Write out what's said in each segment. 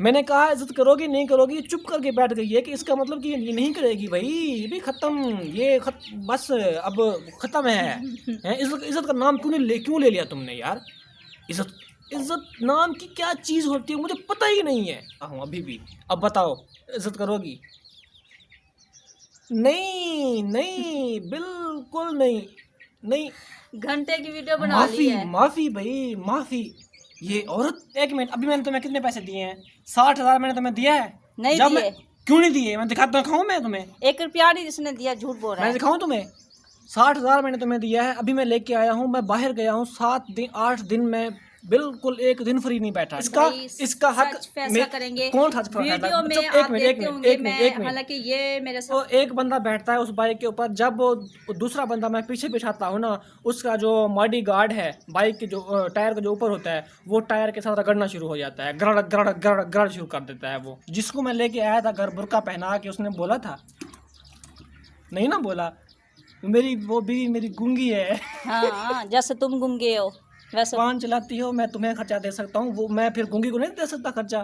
मैंने कहा इज्जत करोगी नहीं करोगी, चुप करके बैठ गई है कि इसका मतलब कि ये नहीं करेगी भाई, ये भी खत्म, बस अब खत्म है, इज्जत इज्जत का नाम क्यों ले लिया तुमने यार। इज्जत इज्जत नाम की क्या चीज़ होती है मुझे पता ही नहीं है अभी भी। अब बताओ इज्जत करोगी? नहीं नहीं बिल्कुल नहीं, नहीं। घंटे की वीडियो बना ली है। माफी भाई माफी। ये औरत, एक मिनट, अभी मैंने तुम्हें कितने पैसे दिए हैं? 60,000 मैंने तुम्हें दिया है? नहीं जब दिए। क्यों नहीं दिए? मैं दिखाऊं मैं तुम्हें? 1 रुपया नहीं जिसने दिया, झूठ बोल रहा है। मैं दिखाऊं तुम्हें? 60,000 मैंने तुम्हें दिया है, अभी मैं लेके आया हूँ, मैं बाहर गया हूँ 7 दिन 8 दिन में बिल्कुल एक दिन फ्री नहीं बैठा। इसका हक फैसला करेंगे कौन था? वीडियो में आप देखते होंगे। मैं हालांकि ये मेरे साथ तो एक बंदा बैठता है उस बाइक के ऊपर, जब वो दूसरा बंदा मैं पीछे बिठाता हूँ ना, उसका जो बॉडी गार्ड है बाइक के जो टायर का जो ऊपर होता है, वो टायर के साथ रगड़ना शुरू हो जाता है, गड़ गड़ गड़ गड़ शुरू कर देता है। वो जिसको मैं लेके आया था घर बुर्का पहना के, उसने बोला था नहीं ना बोला, वो बीवी मेरी गूंगी है। हाँ, जैसे तुम गूंगे हो वैसे। जबान चलाती हो, मैं तुम्हें खर्चा दे सकता हूँ, वो मैं फिर गूंगी को नहीं दे सकता खर्चा?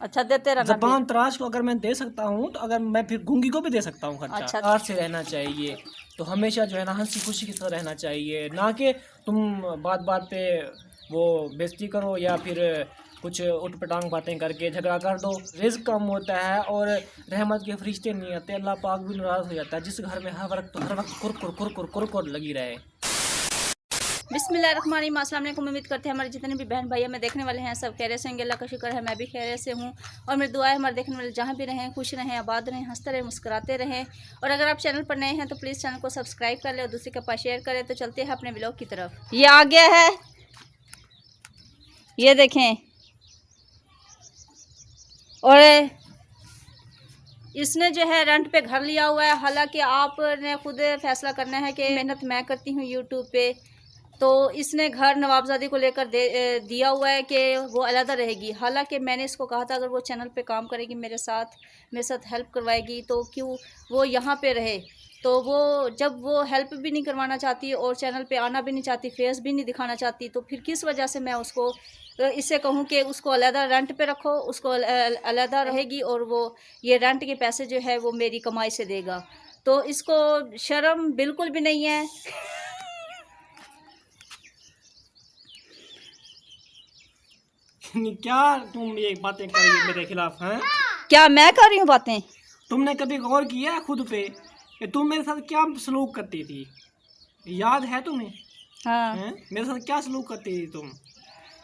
अच्छा, देते रहना। जबान तराश को अगर मैं दे सकता हूँ तो अगर मैं फिर गूंगी को भी दे सकता हूँ खर्चा। अच्छा, प्यार से रहना चाहिए, तो हमेशा जो है ना हंसी खुशी के साथ रहना चाहिए, ना कि तुम बात बात पे वो बेइज्जती करो या फिर कुछ उठपटांग बातें करके झगड़ा कर दो। रिज़्क कम होता है और रहमत के फरिश्ते नहीं आते, अल्लाह पाक भी नाराज़ हो जाता है। जिस घर में हर वक्त कुर लगी रहे। बिस्मिल्लाहिर्रहमानिर्रहीम। अस्सलाम वालेकुम। उम्मीद करते हैं हमारे जितने भी बहन भाई हमें देखने वाले हैं सब खैरियत से होंगे। अल्लाह का शुक्र है मैं भी खैरियत से हूँ, और मेरी दुआ है हमारे देखने वाले जहाँ भी रहें खुश रहें, आबाद रहें, हंसते रहें, मुस्कुराते रहें। और अगर आप चैनल पर नए हैं तो प्लीज़ चैनल को सब्सक्राइब कर लें और दूसरे के पास शेयर करें। तो चलते हैं अपने व्लॉग की तरफ। ये आ गया है, ये देखें। और इसने जो है रेंट पे घर लिया हुआ है। हालांकि आपने खुद फैसला करना है कि मेहनत मैं करती हूँ यूट्यूब पे, तो इसने घर नवाबजादी को लेकर दिया हुआ है कि वो अलग रहेगी। हालांकि मैंने इसको कहा था अगर वो चैनल पे काम करेगी मेरे साथ हेल्प करवाएगी तो क्यों वो यहाँ पे रहे। तो वो जब वो हेल्प भी नहीं करवाना चाहती और चैनल पे आना भी नहीं चाहती, फेस भी नहीं दिखाना चाहती, तो फिर किस वजह से मैं उसको इससे कहूँ कि उसको अलहदा रेंट पे रखो, उसको अलहदा रहेगी और वो ये रेंट के पैसे जो है वो मेरी कमाई से देगा। तो इसको शर्म बिल्कुल भी नहीं है। क्या तुम ये बातें कर रही हो मेरे खिलाफ हैं? क्या मैं कर रही हूँ बातें? तुमने कभी गौर किया खुद पे कि तुम मेरे साथ क्या सलूक करती थी? याद है तुम्हें? हाँ। मेरे साथ क्या सलूक करती थी तुम?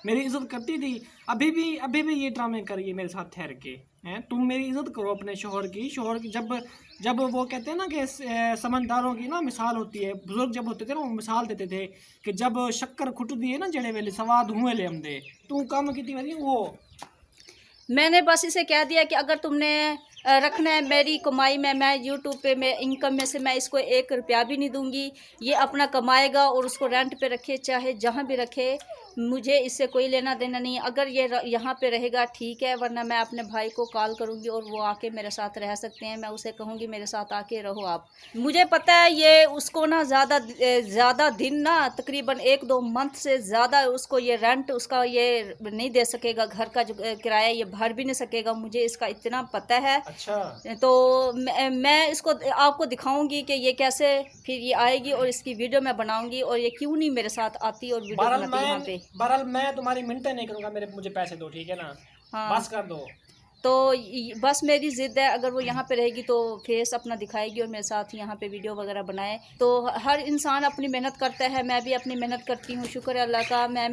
मेरी इज्जत करती थी। अभी भी ये ड्रामे करिए मेरे साथ ठहर के। हैं तुम मेरी इज्जत करो अपने शोहर की। जब वो कहते हैं ना कि समझदारों की ना मिसाल होती है, बुजुर्ग जब होते थे ना वो मिसाल देते थे कि जब शक्कर खुटदी है ना जड़े वेले सवाद हुए ले हमदे, तू काम की थी वो। मैंने बस इसे कह दिया कि अगर तुमने रखना है मेरी कमाई में, मैं यूट्यूब पे मैं इनकम में से मैं इसको 1 रुपया भी नहीं दूंगी। ये अपना कमाएगा और उसको रेंट पे रखे, चाहे जहाँ भी रखे, मुझे इससे कोई लेना देना नहीं। अगर ये यहाँ पे रहेगा ठीक है, वरना मैं अपने भाई को कॉल करूँगी और वो आके मेरे साथ रह सकते हैं। मैं उसे कहूँगी मेरे साथ आके रहो आप। मुझे पता है ये उसको ना ज़्यादा दिन ना तकरीबन 1-2 मंथ से ज़्यादा उसको ये रेंट उसका ये नहीं दे सकेगा, घर का जो किराया ये भर भी नहीं सकेगा, मुझे इसका इतना पता है। अच्छा। तो मैं इसको आपको दिखाऊंगी कि ये कैसे फिर ये आएगी और इसकी वीडियो मैं बनाऊंगी और ये क्यों नहीं मेरे साथ आती और वीडियो बनाती यहाँ पे। बहरहाल मैं तुम्हारी मिन्नतें नहीं करूँगा, मुझे पैसे दो, ठीक है ना? हाँ, बस कर दो। तो बस मेरी ज़िद है, अगर वो यहाँ पे रहेगी तो फेस अपना दिखाएगी और मेरे साथ यहाँ पे वीडियो वगैरह बनाए। तो हर इंसान अपनी मेहनत करता है, मैं भी अपनी मेहनत करती हूँ, शुक्र है अल्लाह का। मैं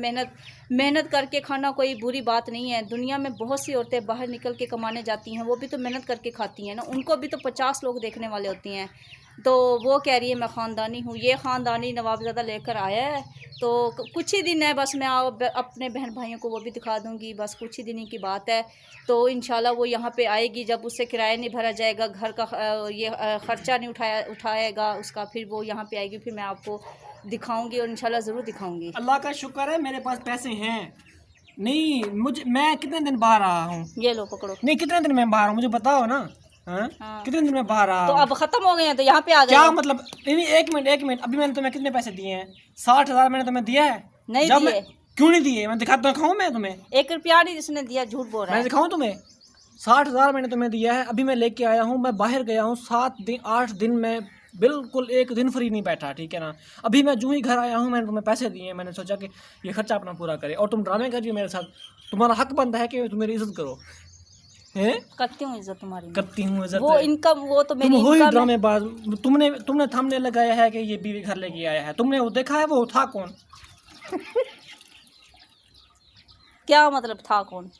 मेहनत करके खाना कोई बुरी बात नहीं है। दुनिया में बहुत सी औरतें बाहर निकल के कमाने जाती हैं, वो भी तो मेहनत करके खाती हैं ना, उनको भी तो 50 लोग देखने वाले होती हैं। तो वो कह रही है मैं ख़ानदानी हूँ, ये ख़ानदानी नवाबज़ादा लेकर आया है। तो कुछ ही दिन है बस, मैं अपने बहन भाइयों को वो भी दिखा दूँगी, बस कुछ ही दिन की बात है। तो इंशाल्लाह वो यहाँ पे आएगी, जब उससे किराया नहीं भरा जाएगा, घर का ये ख़र्चा नहीं उठाएगा उसका, फिर वो यहाँ पे आएगी, फिर मैं आपको दिखाऊँगी और इंशाल्लाह ज़रूर दिखाऊँगी। अल्लाह का शुक्र है मेरे पास पैसे हैं। नहीं मैं कितने दिन बाहर रहा हूँ? ये लो पकड़ो। नहीं कितने दिन में बाहर हूँ मुझे बताओ ना। हाँ? कितने दिन में बाहर रहा? तो अब ख़त्म हो गए हैं तो यहाँ पे आ गए। क्या मतलब? नहीं एक मिनट, अभी मैंने तुम्हें कितने पैसे दिए हैं? 60,000 मैंने तुम्हें दिया है? नहीं दिए। क्यों नहीं दिए? मैं दिखाऊँ मैं तुम्हें? 1 रुपया नहीं जिसने दिया, झूठ बोल रहा है। मैं दिखाऊँ तुम्हें? 60,000 मैंने तुम्हें दिया है, अभी मैं लेके आया हूँ, मैं बाहर गया हूँ 7 दिन 8 दिन में बिल्कुल एक दिन फ्री नहीं बैठा, ठीक है ना। अभी मैं जो ही घर आया हूँ मैंने तुम्हें पैसे दिए, मैंने सोचा कि ये खर्चा अपना पूरा करे, और तुम ड्रामे कर रही हो मेरे साथ। तुम्हारा हक बनता है कि तुम मेरी इज्जत करो, हैं? करती हूँ इज्जत तुम्हारी, करती हूँ इज्जत। वो इनकम, वो तो तुम मेरी हो ही इनकम है। ड्रामेबाज। तुमने थंबनेल लगाया है कि ये बीवी घर लेके आया है, तुमने वो देखा है वो था कौन? क्या मतलब था कौन?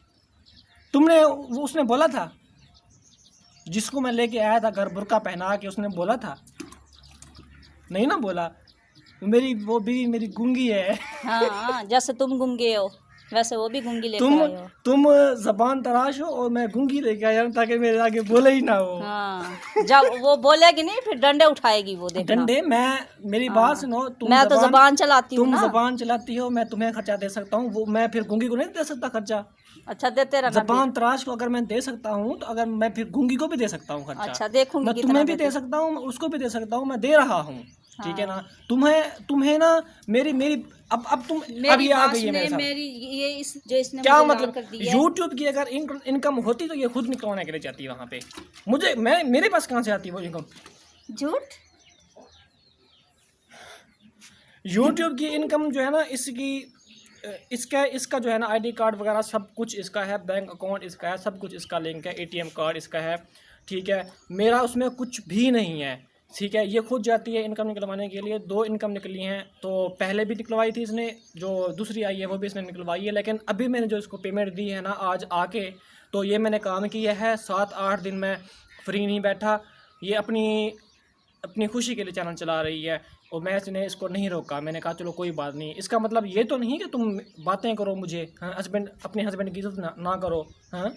तुमने वो उसने बोला था, जिसको मैं लेके आया था घर बुर्का पहना के, उसने बोला था? नहीं ना बोला। वो बीवी मेरी गूंगी है। हाँ, जैसे तुम गूंगे हो वैसे वो भी गूंगी लेकर तुम आए हो। तुम जबान तराश हो और मैं गूंगी लेके आया हूं ताकि मेरे आगे बोले ही ना हो। हाँ, जब वो बोलेगी नहीं फिर डंडे उठाएगी वो, देखना। डंडे? मेरी हाँ, बात सुनो, मैं तो जबान चलाती हूँ तुम ना। जबान चलाती हो, मैं तुम्हें खर्चा दे सकता हूँ, वो मैं फिर गूंगी को नहीं दे सकता खर्चा? अच्छा, देते रहना। जबान तराश को अगर मैं दे सकता हूँ तो अगर मैं फिर गूंगी को भी दे सकता हूँ खर्चा। अच्छा, देखूंगी मैं कितना तुम्हें भी देते। दे सकता हूँ, उसको भी दे सकता हूँ, मैं दे रहा हूँ, ठीक है ना। हाँ। तुम्हें ना मेरी अब तुम अब मेरी ये आ बात गई है मेरे ने साथ। मेरी ये इस जो इसने क्या मुझे लाल मतलब कर दी है। यूट्यूब की अगर इनकम होती तो ये खुद निकलवाने के लिए जाती है वहाँ पे। मेरे पास कहाँ से आती है वो इनकम? झूठ। यूट्यूब की इनकम जो है ना, इसका जो है ना आईडी कार्ड वगैरह सब कुछ इसका है, बैंक अकाउंट इसका है, सब कुछ इसका लिंक है, एटीएम कार्ड इसका है, ठीक है। मेरा उसमें कुछ भी नहीं है, ठीक है। ये खुद जाती है इनकम निकलवाने के लिए। 2 इनकम निकली हैं, तो पहले भी निकलवाई थी इसने, जो दूसरी आई है वो भी इसने निकलवाई है। लेकिन अभी मैंने जो इसको पेमेंट दी है ना आज आके, तो ये मैंने काम किया है 7-8 दिन में फ्री नहीं बैठा। ये अपनी खुशी के लिए चैनल चला रही है और मैं इसको नहीं रोका। मैंने कहा चलो कोई बात नहीं। इसका मतलब ये तो नहीं कि तुम बातें करो मुझे, हाँ, अपने हस्बैंड की इज्जत ना करो, हाँ।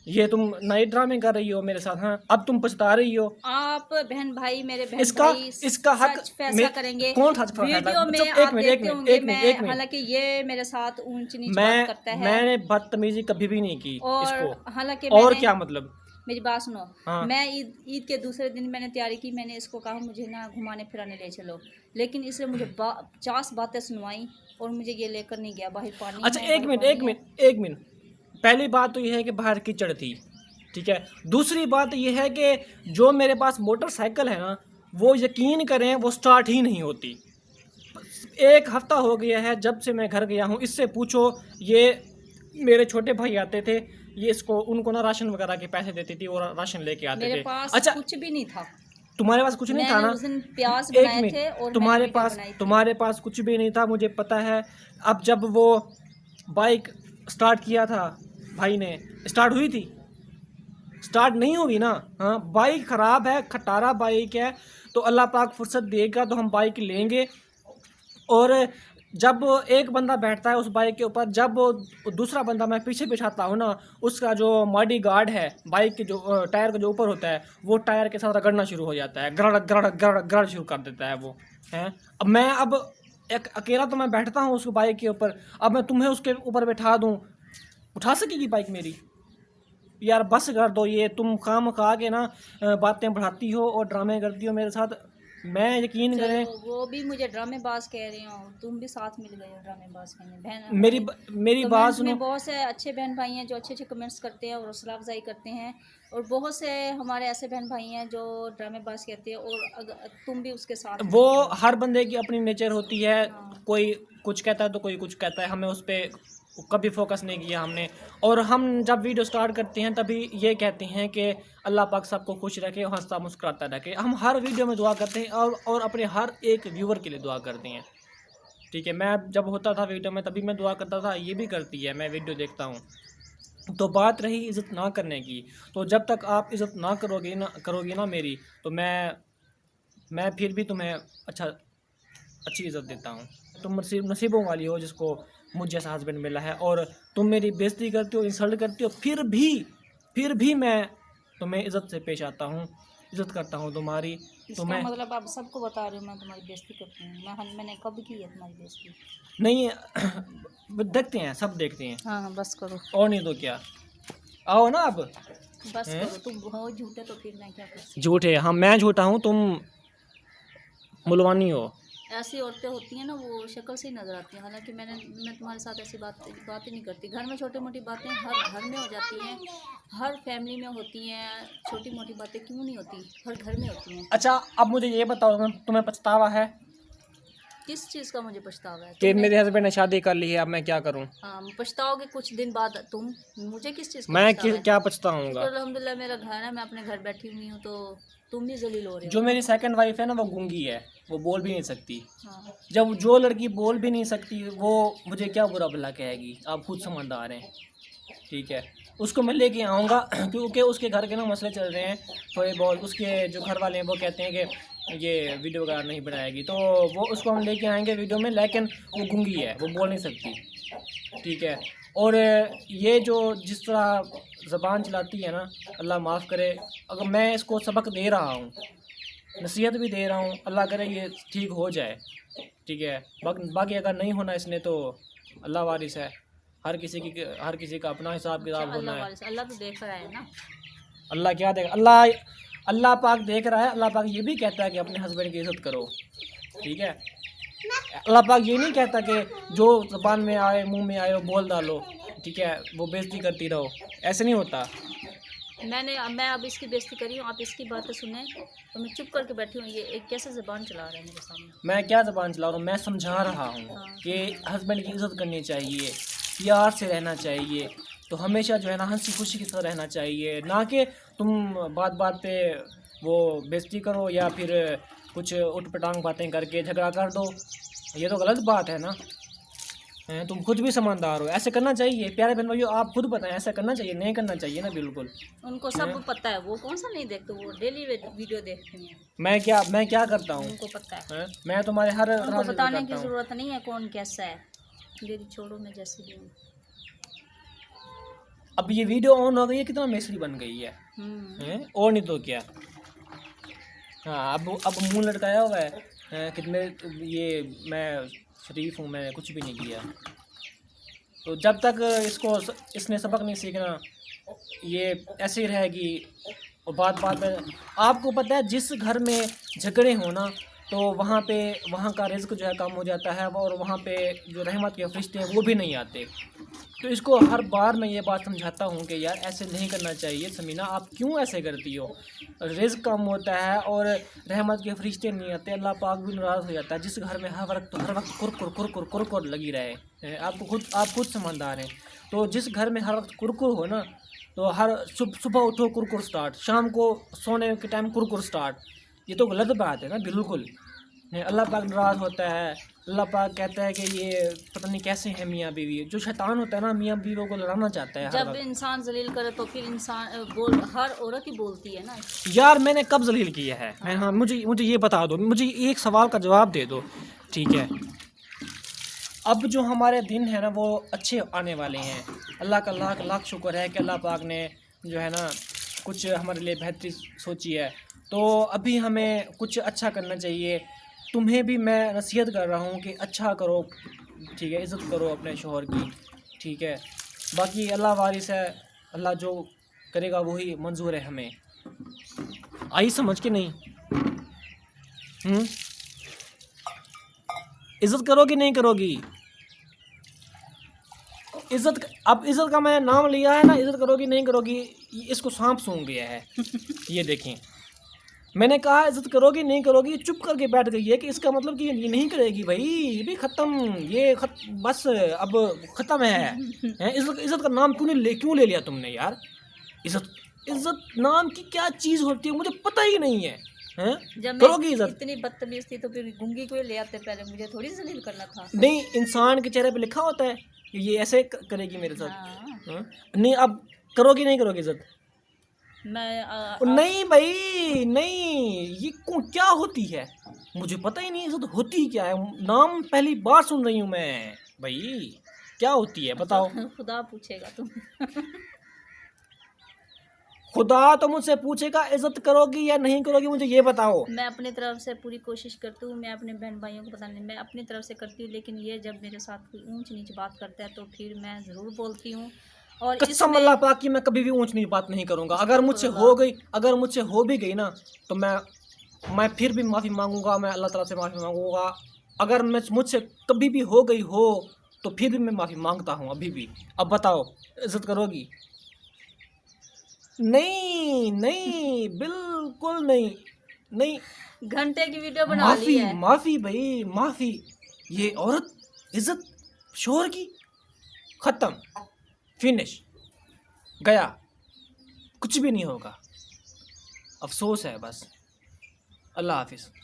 ये तुम नए ड्रामे कर रही हो मेरे साथ, हाँ। अब तुम पछता रही हो। आप बहन भाई, मेरे बहन इसका भाई इसका हक सच फैसला करेंगे। कौन सच फैसला? वीडियो में एक आप मिनट देखते होंगे, मैं मिनट। हालांकि ये मेरे साथ ऊंच नीच बात करता है, मैंने बदतमीजी कभी भी नहीं की और इसको। हालांकि और क्या मतलब? मेरी बात सुनो। हाँ। मैं ईद के दूसरे दिन मैंने तैयारी की, मैंने इसको कहा मुझे ना घुमाने फिराने ले चलो, लेकिन इसने मुझे 50 बातें सुनवाई और मुझे ये लेकर नहीं गया बाहर पानी। अच्छा, एक मिनट। पहली बात तो ये है कि बाहर कीचड़ थी, ठीक है। दूसरी बात ये है कि जो मेरे पास मोटरसाइकिल है ना, वो यकीन करें वो स्टार्ट ही नहीं होती। 1 हफ्ता हो गया है जब से मैं घर गया हूँ। इससे पूछो, ये मेरे छोटे भाई आते थे, ये उनको ना राशन वगैरह के पैसे देती थी और राशन लेके आते थे। मेरे पास अच्छा, कुछ भी नहीं था। तुम्हारे पास कुछ नहीं था ना? उस दिन प्याज एक बनाए थे मिनट, और तुम्हारे पास कुछ भी नहीं था, मुझे पता है। अब जब वो बाइक स्टार्ट किया था भाई ने, स्टार्ट हुई थी? स्टार्ट नहीं हुई ना, हाँ। बाइक ख़राब है, खटारा बाइक है, तो अल्लाह पाक फुर्सत देगा तो हम बाइक लेंगे। और जब एक बंदा बैठता है उस बाइक के ऊपर, जब दूसरा बंदा मैं पीछे बिठाता हूँ ना, उसका जो बॉडी गार्ड है बाइक के, जो टायर का जो ऊपर होता है, वो टायर के साथ रगड़ना शुरू हो जाता है, गड़ शुरू कर देता है वो, है। अब एक अकेला तो मैं बैठता हूँ उस बाइक के ऊपर, अब मैं तुम्हें उसके ऊपर बैठा दूँ, उठा सकेगी बाइक मेरी? यार बस कर दो, ये तुम काम खा के ना बातें बढ़ाती हो और ड्रामे करती हो मेरे साथ। मैं यकीन करें, वो भी मुझे ड्रामेबाज कह रही हो, तुम भी साथ मिल गए हो ड्रामेबाज कहने। बहन मेरी बात सुनो। बहुत से अच्छे बहन भाई हैं जो अच्छे अच्छे कमेंट्स करते हैं और हौसला अफजाई करते हैं, और बहुत से हमारे ऐसे बहन भाई हैं जो ड्रामेबाज कहते हैं, और अगर तुम भी उसके साथ। वो हर बंदे की अपनी नेचर होती है, हाँ। कोई कुछ कहता है तो कोई कुछ कहता है, हमें उस पर कभी फोकस नहीं किया हमने। और हम जब वीडियो स्टार्ट करते हैं तभी ये कहते हैं कि अल्लाह पाक सबको खुश रखे, हंसता मुस्कुराता रखे। हम हर वीडियो में दुआ करते हैं और अपने हर एक व्यूअर के लिए दुआ करते हैं, ठीक है। मैं जब होता था वीडियो में तभी मैं दुआ करता था, ये भी करती है, मैं वीडियो देखता हूँ। तो बात रही इज़्ज़त ना करने की, तो जब तक आप इज़्ज़त ना करोगी ना मेरी, तो मैं फिर भी तुम्हें अच्छी इज़्ज़त देता हूँ। तुम नसीबों वाली हो जिसको मुझ जैसा हस्बैंड मिला है, और तुम मेरी बेइज्जती करती हो, इंसल्ट करती हो, फिर भी मैं तुम्हें इज़्ज़त से पेश आता हूँ, इज़्ज़त करता हूँ तुम्हारी। इसका मतलब आप सबको बता रहे हो मैं तुम्हारी बेइज्जती करती हूँ? मैंने कब की है तुम्हारी बेइज्जती? नहीं देखते हैं, सब देखते हैं। हाँ, बस करो। और नहीं तो क्या, आओ ना अब। बस करो, तुम हो झूठे तो फिर मैं क्या कर सकती? झूठे? हाँ, मैं झूठा हूँ, तुम मुलवानी हो। ऐसी औरतें होती हैं ना, वो शक्ल से ही नज़र आती हैं। हालांकि मैं तुम्हारे साथ ऐसी बात ही नहीं करती। घर में छोटी मोटी बातें हर घर में हो जाती हैं, हर फैमिली में होती हैं। छोटी मोटी बातें क्यों नहीं होती, हर घर में होती हैं। अच्छा अब मुझे ये बताओ, तुम्हें पछतावा है किस चीज़ का मुझे पछतावा है? कि मेरे हस्बैंड ने शादी कर ली है, अब मैं क्या करूं? हाँ, पछताओगे कुछ दिन बाद तुम। मुझे किस चीज़ का मैं पछतावा है? क्या पछताऊंगा? अल्हम्दुलिल्लाह मेरा घर है, मैं अपने घर बैठी हुई हूँ, तो तुम भी जलील हो रहे हो। जो मेरी सेकंड वाइफ है ना, वो गूंगी है, वो बोल भी नहीं सकती। हाँ। जब जो लड़की बोल भी नहीं सकती वो मुझे क्या बुरा भला कहेगी? आप खुद समझदार हैं, ठीक है। उसको मैं लेके आऊँगा क्योंकि उसके घर के ना मसले चल रहे हैं थोड़े बहुत। उसके जो घर वाले हैं वो कहते हैं कि ये वीडियो वगैरह नहीं बनाएगी, तो वो उसको हम लेके आएंगे वीडियो में, लेकिन वो गूंगी है, वो बोल नहीं सकती, ठीक है। और ये जो जिस तरह ज़बान चलाती है ना, अल्लाह माफ़ करे, अगर मैं इसको सबक दे रहा हूँ, नसीहत भी दे रहा हूँ, अल्लाह करे ये ठीक हो जाए, ठीक है। बाकी अगर नहीं होना इसने तो अल्लाह वारिस है, हर किसी का अपना हिसाब किताब होना है। अल्लाह तो देख रहा है ना। अल्लाह क्या देख, अल्लाह पाक देख रहा है। अल्लाह पाक ये भी कहता है कि अपने हस्बैंड की इज़्ज़त करो, ठीक है। अल्लाह पाक ये नहीं कहता कि जो ज़बान में आए मुंह में आए वो बोल डालो, ठीक है, वो बेइज्जती करती रहो, ऐसे नहीं होता। मैं अब इसकी बेइज्जती करी हूँ, आप इसकी बातें सुने तो मैं चुप करके बैठी हूँ। ये एक कैसे ज़बान चला रहा है मेरे सामने। मैं क्या ज़बान चला रहा हूँ? मैं समझा रहा हूँ हाँ। कि हस्बैंड की इज़्ज़त करनी चाहिए, प्यार से रहना चाहिए, तो हमेशा जो है ना हंसी खुशी के साथ रहना चाहिए, ना कि तुम बात बात पे वो बेइज्जती करो या फिर कुछ उटपटांग बातें करके झगड़ा कर दो। ये तो गलत बात है ना। तुम खुद भी समझदार हो, ऐसे करना चाहिए। प्यारे बहन भाइयों, आप खुद बताएं, ऐसा करना चाहिए नहीं करना चाहिए ना? बिल्कुल उनको सब पता है, वो कौन सा नहीं देखते, वो डेली वीडियो देखते हैं। मैं क्या करता हूँ? उनको पता है। मैं तुम्हारे हर उनको बताने की ज़रूरत नहीं है कौन कैसा है। दीदी छोड़ो, मैं जैसी भी हूँ। अब ये वीडियो ऑन हो गई है, कितना मिस्री बन गई है, और नहीं तो क्या। हाँ, अब मुंह लटकाया हुआ है, कितने ये मैं शरीफ हूँ, मैंने कुछ भी नहीं किया। तो जब तक इसने सबक नहीं सीखना, ये ऐसे ही रहेगी। और बात में आपको पता है, जिस घर में झगड़े हो ना, तो वहाँ का रिज़्क जो है कम हो जाता है, और वहाँ पे जो रहमत के फरिश्ते हैं वो भी नहीं आते। तो इसको हर बार मैं ये बात समझाता हूँ कि यार ऐसे नहीं करना चाहिए। समीना, आप क्यों ऐसे करती हो? रिज़्क कम होता है और रहमत के फरिश्ते नहीं आते, अल्लाह पाक भी नाराज़ हो जाता है। जिस घर में हर वक्त कुरकुर लगी रहे, आप खुद समझदार हैं। तो जिस घर में हर वक्त कुरकुर हो ना, तो हर सुबह उठो कुरकुर स्टार्ट, शाम को सोने के टाइम कुरकुर स्टार्ट, ये तो गलत बात है ना, बिल्कुल। अल्लाह पाक नाराज़ होता है। अल्लाह पाक कहता है कि ये पता नहीं कैसे हैं मियाँ बीवी। जो शैतान होता है ना, मियाँ बीवियों को लड़ाना चाहता है। जब इंसान जलील करे तो फिर इंसान हर औरत ही बोलती है ना। यार मैंने कब जलील किया है? हाँ, मुझे ये बता दो, मुझे एक सवाल का जवाब दे दो, ठीक है। अब जो हमारे दिन है ना वो अच्छे आने वाले हैं। अल्लाह का लाख लाख शुक्र है कि अल्लाह पाक ने जो है ना कुछ हमारे लिए बेहतरी सोची है। तो अभी हमें कुछ अच्छा करना चाहिए। तुम्हें भी मैं नसीहत कर रहा हूँ कि अच्छा करो, ठीक है, इज़्ज़त करो अपने शौहर की, ठीक है। बाकी अल्लाह वारिस है, अल्लाह जो करेगा वही मंजूर है हमें। आई समझ के नहीं? इज़्ज़त करोगी नहीं करोगी? इज़्ज़त का मैंने नाम लिया है ना, इज़्ज़त करोगी नहीं करोगी, इसको सांप सूंघ गया है। ये देखें, मैंने कहा इज़्ज़त करोगी नहीं करोगी, चुप करके बैठ गई है कि इसका मतलब कि ये नहीं करेगी भाई, ये भी ख़त्म, बस अब ख़त्म है। इज़्ज़त का नाम क्यों ले लिया तुमने यार? इज़्ज़त नाम की क्या चीज़ होती है मुझे पता ही नहीं है। जब करोगी इज़्ज़त? इतनी बदतमीज थी तो फिर गूंगी को ले आते, पहले मुझे थोड़ी जलील करना था। नहीं, इंसान के चेहरे पे लिखा होता है कि ये ऐसे करेगी मेरे साथ। हाँ। नहीं, अब करोगी नहीं करोगी इज़्ज़त? नहीं भाई नहीं, ये क्या होती है मुझे पता ही नहीं। इज़्ज़त होती क्या है? नाम पहली बार सुन रही हूँ मैं भाई, क्या होती है बताओ? खुदा पूछेगा तुम। खुदा तो मुझसे पूछेगा इज़्ज़त करोगी या नहीं करोगी, मुझे ये बताओ। मैं अपनी तरफ से पूरी कोशिश करती हूँ, मैं अपने बहन भाइयों को बताने, मैं अपनी तरफ से करती हूँ, लेकिन ये जब मेरे साथ कोई ऊंच नीच बात करता है तो फिर मैं ज़रूर बोलती हूँ। और कसम अल्लाह पाक की मैं कभी भी ऊंच नीच बात नहीं करूँगा। अगर मुझसे हो भी गई ना, तो मैं फिर भी माफ़ी मांगूंगा, मैं अल्लाह ताला से माफ़ी मांगूंगा अगर मैं मुझसे कभी भी हो गई हो तो फिर भी मैं माफ़ी मांगता हूँ अभी भी। अब बताओ, इज़्ज़त करोगी? नहीं, नहीं, बिल्कुल नहीं, नहीं। घंटे की वीडियो बना ली माफ़ी, है। माफ़ी भई, माफ़ी। ये औरत, इज़्ज़त, शोहर की, ख़त्म, फिनिश, गया, कुछ भी नहीं होगा। अफ़सोस है बस। अल्लाह हाफ़िज़।